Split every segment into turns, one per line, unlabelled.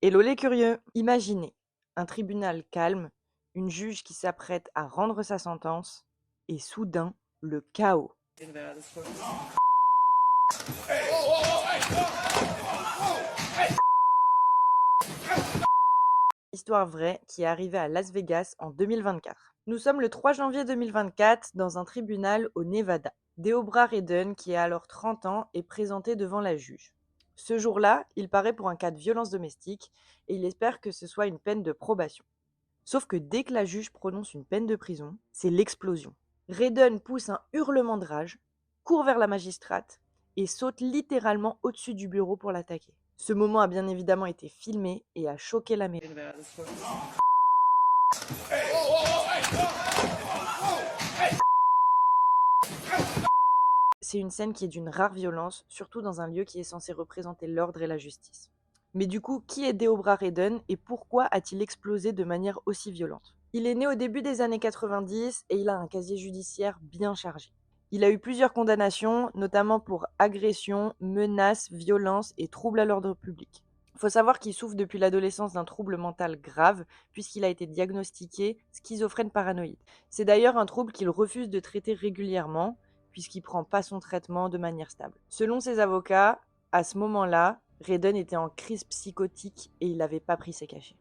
Hello les curieux! Imaginez un tribunal calme, une juge qui s'apprête à rendre sa sentence, et soudain, le chaos. Histoire vraie qui est arrivée à Las Vegas en 2024. Nous sommes le 3 janvier 2024 dans un tribunal au Nevada. Deobra Redden, qui a alors 30 ans, est présenté devant la juge. Ce jour-là, il paraît pour un cas de violence domestique et il espère que ce soit une peine de probation. Sauf que dès que la juge prononce une peine de prison, c'est l'explosion. Redden pousse un hurlement de rage, court vers la magistrate et saute littéralement au-dessus du bureau pour l'attaquer. Ce moment a bien évidemment été filmé et a choqué la mairie. C'est une scène qui est d'une rare violence, surtout dans un lieu qui est censé représenter l'ordre et la justice. Mais du coup, qui est Deobra Redden et pourquoi a-t-il explosé de manière aussi violente? Il est né au début des années 90 et il a un casier judiciaire bien chargé. Il a eu plusieurs condamnations, notamment pour agression, menaces, violence et troubles à l'ordre public. Il faut savoir qu'il souffre depuis l'adolescence d'un trouble mental grave, puisqu'il a été diagnostiqué schizophrène paranoïde. C'est d'ailleurs un trouble qu'il refuse de traiter régulièrement, puisqu'il ne prend pas son traitement de manière stable. Selon ses avocats, à ce moment-là, Redden était en crise psychotique et il n'avait pas pris ses cachets.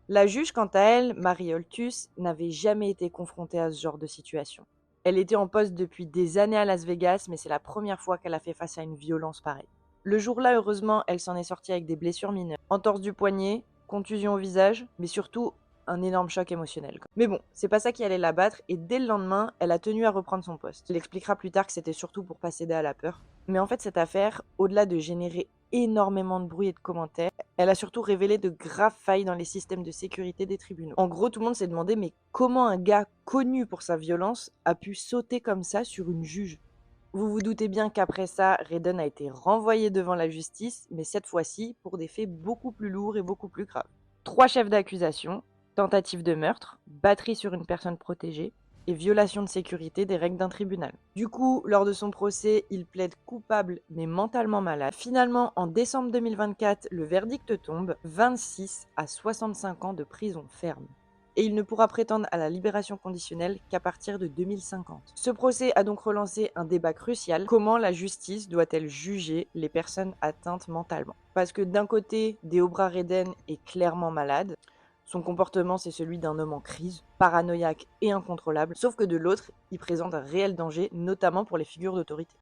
La juge, quant à elle, Marie Holtus, n'avait jamais été confrontée à ce genre de situation. Elle était en poste depuis des années à Las Vegas, mais c'est la première fois qu'elle a fait face à une violence pareille. Le jour-là, heureusement, elle s'en est sortie avec des blessures mineures. Entorse du poignet, contusion au visage, mais surtout un énorme choc émotionnel. Mais bon, c'est pas ça qui allait la battre, et dès le lendemain, elle a tenu à reprendre son poste. Elle expliquera plus tard que c'était surtout pour pas céder à la peur. Mais en fait, cette affaire, au-delà de générer énormément de bruit et de commentaires, elle a surtout révélé de graves failles dans les systèmes de sécurité des tribunaux. En gros, tout le monde s'est demandé mais comment un gars connu pour sa violence a pu sauter comme ça sur une juge? Vous vous doutez bien qu'après ça, Redden a été renvoyé devant la justice, mais cette fois-ci pour des faits beaucoup plus lourds et beaucoup plus graves. 3 chefs d'accusation, tentative de meurtre, batterie sur une personne protégée et violation de sécurité des règles d'un tribunal. Du coup, lors de son procès, il plaide coupable mais mentalement malade. Finalement, en décembre 2024, le verdict tombe, 26 à 65 ans de prison ferme. Et il ne pourra prétendre à la libération conditionnelle qu'à partir de 2050. Ce procès a donc relancé un débat crucial. Comment la justice doit-elle juger les personnes atteintes mentalement? Parce que d'un côté, Deobra Redden est clairement malade. Son comportement, c'est celui d'un homme en crise, paranoïaque et incontrôlable. Sauf que de l'autre, il présente un réel danger, notamment pour les figures d'autorité.